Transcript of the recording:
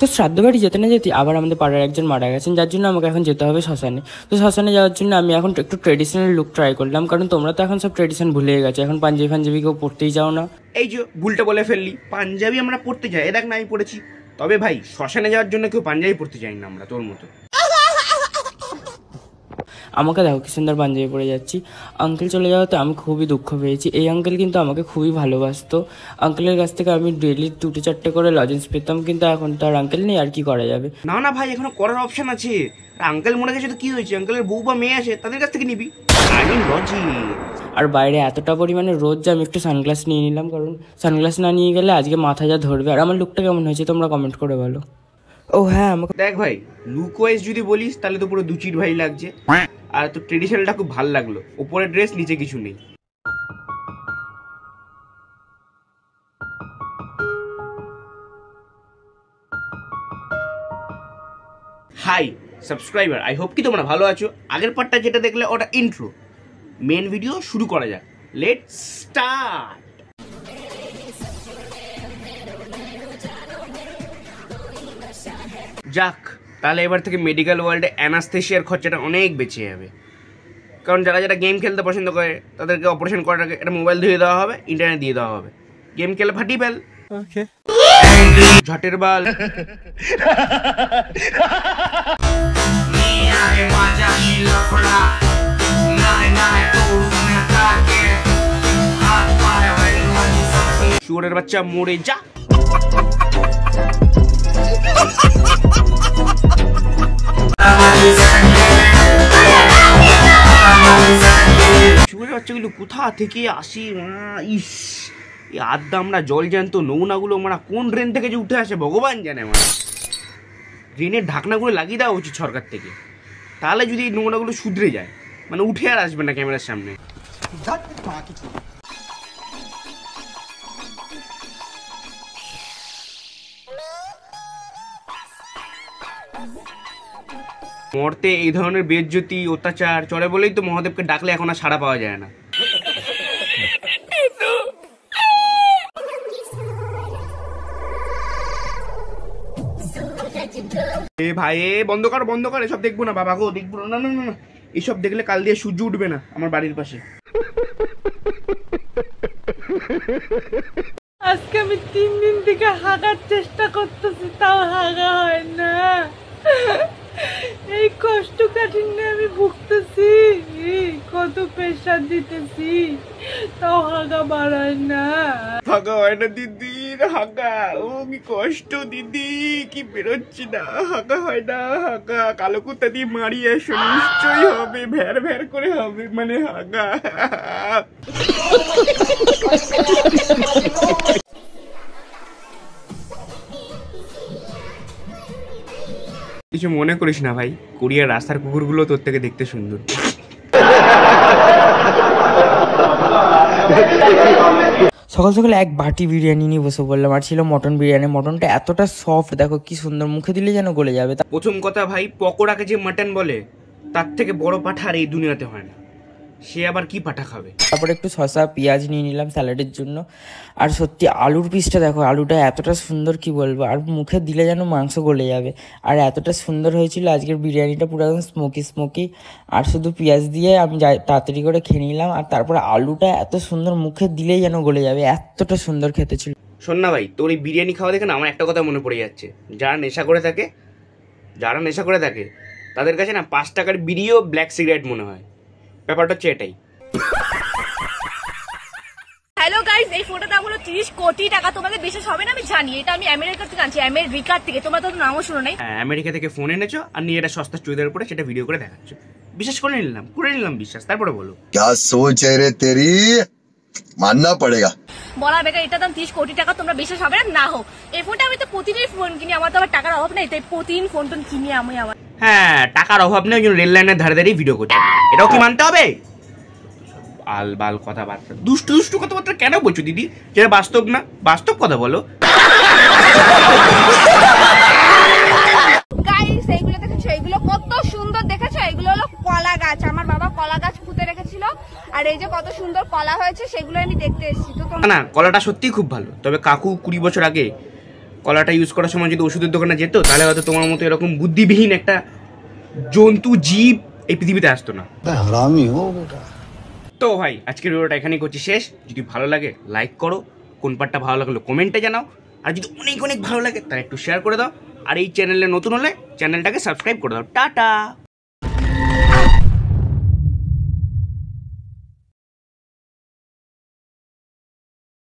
তো শ্রাদ্ধ বাড়ি যেতে না যেতে আবার আমাদের পাড়ার একজন মারা গেছেন, যার জন্য আমাকে এখন যেতে হবে শ্মশানে। তো শ্মশানে যাওয়ার জন্য আমি এখন একটু ট্রেডিশনাল লুক ট্রাই করলাম, কারণ তোমরা তো এখন সব ট্রেডিশন ভুলে গেছো, এখন পাঞ্জাবি কেউ পড়তেই যাও না। এই যে ভুলটা বলে ফেললি, পাঞ্জাবি আমরা পড়তে যাই, দেখ না আমি পড়েছি। তবে ভাই শ্মশানে যাওয়ার জন্য কেউ পাঞ্জাবি পড়তে যাই না আমরা, তোর মতো। আমাকে দেখো কি সুন্দর পাঞ্জাবি পরে যাচ্ছি। আঙ্কেল চলে যাওয়াতে আমি খুবই দুঃখ পেয়েছি। এই আঙ্কেল কিন্তু আমাকে খুবই ভালোবাসতো। আঙ্কেলের কাছ থেকে আমি ডেইলি 2-4টে করে লজেন্স পেতাম, কিন্তু এখন তো আর আঙ্কেল নেই, আর কি করা যাবে। না না ভাই, এখনো করার অপশন আছে। আঙ্কেল মরে গেছে তো কি হয়েছে, আঙ্কেলের বউ বা মেয়ে আছে, তাদের কাছ থেকে নিবি। আর বাইরে এতটা পরিমাণে রোদ যে আমি একটু সানগ্লাস নিয়ে নিলাম, কারণ সানগ্লাস না নিয়ে গেলে আজকে মাথা যা ধরবে। আর আমার লুকটা কেমন হয়েছে তোমরা কমেন্ট করে বলো। ও হ্যাঁ, আমাকে দেখ ভাই, লুক ওয়াইজ যদি বলিস তাহলে তো পুরো দুচির ভাই লাগছে। আর তো ট্রেডিশনালটা খুব ভালো লাগলো, উপরে ড্রেস নিচে কিছু নেই। হাই সাবস্ক্রাইবার, আই হোপ কি তোমরা ভালো আছো। আগের পার্টটা যেটা দেখলে ওটা ইন্ট্রো, মেন ভিডিও শুরু করা যাক। Let's start. যাক, তাহলে এবার থেকে মেডিকেল ওয়ার্ল্ডে অ্যানাস্থেশিয়ার খরচাটা অনেক বেঁচে যাবে। কারণ যারা যারা গেম খেলতে পছন্দ করে তাদেরকে অপারেশন করার আগে একটা মোবাইল দিয়ে দেওয়া হবে, ইন্টারনেট দিয়ে দেওয়া হবে, গেম খেলে ফাটি ফেল, ঝটের বাল। শুয়োরের বাচ্চা মরে যা। শুয়োরের বাচ্চাগুলো কোথা থেকে আসি, ইস এই আদ্দা আমরা জল জ্যান্ত নৌনাগুলো আমরা কোন ড্রেন থেকে যে উঠে আসে ভগবান জানে। আমার ড্রেনের ঢাকনাগুলো লাগিয়ে দেওয়া উচিত সরকার থেকে, তাহলে যদি এই নৌনাগুলো শুধরে যায়, মানে উঠে আর আসবে না ক্যামেরার সামনে। মরতে এই ধরনের বেজ্জতি অত্যাচার চলে বলেই তো মহাদেবকে ডাকলে এখন আর সাড়া পাওয়া যায় না। এ ভাই বন্ধ কর, এসব দেখবো না বাবা গো, দেখবো না, না না না, এসব দেখলে কাল দিয়ে সূর্য উঠবে না আমার বাড়ির পাশে। আজকে আমি 3 দিন থেকে হাগার চেষ্টা করতেছি, তাও হাগা হয় না। এই কষ্ট কাঠিন্য আমি ভুগতেছি, কত প্রেশার দিতেছি, তাও হাগা বাড়ায় না। হাগা হয় না দিদি, হাগা ও কি কষ্ট দিদি, কি বেরোচ্ছি না, হাগা হয় না। হাগা কালো কুত্তা দিয়ে মারি এসো, নিশ্চয়ই হবে, ভ্যার ভ্যার করে হবে, মানে হাগা। কিছু মনে করিস না ভাই, কোরিয়ার রাস্তার কুকুরগুলো তোর থেকে দেখতে সুন্দর। সকাল সকাল এক বাটি বিরিয়ানি নিয়ে বসে বললাম, আর ছিল মটন বিরিয়ানি। মটনটা এতটা সফট, দেখো কি সুন্দর, মুখে দিলে যেন গলে যাবে। প্রথম কথা ভাই, পকোড়াকে যে মাটন বলে তার থেকে বড় পাঠা আর এই দুনিয়াতে হয় না, সে আবার কি পাঠা খাবে। তারপরে একটু শসা পেঁয়াজ নিয়ে নিলাম স্যালাডের জন্য। আর সত্যি আলুর পিসটা দেখো, আলুটা এতটা সুন্দর কি বলবো, আর মুখে দিলে যেন মাংস গলে যাবে। আর এতটা সুন্দর হয়েছিল আজকের বিরিয়ানিটা, পুরো একদম স্মোকি। আর শুধু পেঁয়াজ দিয়ে আমি তাড়াতাড়ি করে খেয়ে নিলাম। আর তারপরে আলুটা এত সুন্দর, মুখে দিলেই যেন গলে যাবে, এতটা সুন্দর খেতে ছিল। শোন না ভাই, তোর এই বিরিয়ানি খাওয়া দেখে না আমার একটা কথা মনে পড়ে যাচ্ছে। যারা নেশা করে থাকে তাদের কাছে না 5 টাকার বিড়িও ব্ল্যাক সিগারেট মনে হয়। ব্যাপারটা হচ্ছে এটাই। হ্যালো গাইস, এই ফোনটার দাম হলো 30 কোটি টাকা। তোমাদের বিশ্বাস হবে না আমি জানি, এটা আমি আমেরিকা থেকে আনছি, আমেরিকা থেকে। তোমরা তো নামও শুনো নাই। আমেরিকা থেকে ফোন এনেছো আর নিয়ে এটা সস্তা চুইদার উপরে সেটা ভিডিও করে দেখাচ্ছ। বিশ্বাস করে নিলাম বিশ্বাস। তারপরে বলো क्या सोच है रे तेरी, मानना पड़ेगा। বলা বেকার, এটার দাম 30 কোটি টাকা। তোমরা বিশ্বাস হবে না হোক, এই ফোনটা আমি তো প্রতিদিন ফোন কিনি, আমার তো আবার টাকার অভাব নেই, তাই প্রতিদিন ফোন কিনি আমি আবার। হ্যাঁ, টাকার অভাব নেই, ওই জন্য রেল লাইনের ধারে ধারে ভিডিও করছে। এটাও কি মানতে হবে? আলবাল কথাবার্তা, দুষ্টু কথাবার্তা কেন বলছো দিদি, যেটা বাস্তব না, বাস্তব কথা বলো। গাইস এইগুলো দেখেছো, এইগুলো কত সুন্দর দেখেছো, এগুলো হলো কলা গাছ। আমার বাবা কলা গাছ পুঁতে রেখেছিল, আর এই যে কত সুন্দর কলা হয়েছে সেগুলো আমি দেখতে এসেছি। তো না, কলাটা সত্যিই খুব ভালো। তবে কাকু 20 বছর আগে কলাটা ইউজ করার সময় যদি ওষুধের দোকানে যেত তাহলে হয়তো তোমার মতো এরকম বুদ্ধিবিহীন একটা জন্তু জীব এই পৃথিবীতে আসতো না। তো ভাই আজকের ভিডিওটা এখানেই করছি শেষ। যদি ভালো লাগে লাইক করো, কোন পার্টটা ভালো লাগলো কমেন্টে জানাও, আর যদি অনেক অনেক ভালো লাগে তাহলে একটু শেয়ার করে দাও, আর এই চ্যানেলে নতুন হলে চ্যানেলটাকে সাবস্ক্রাইব করে দাও। টাটা।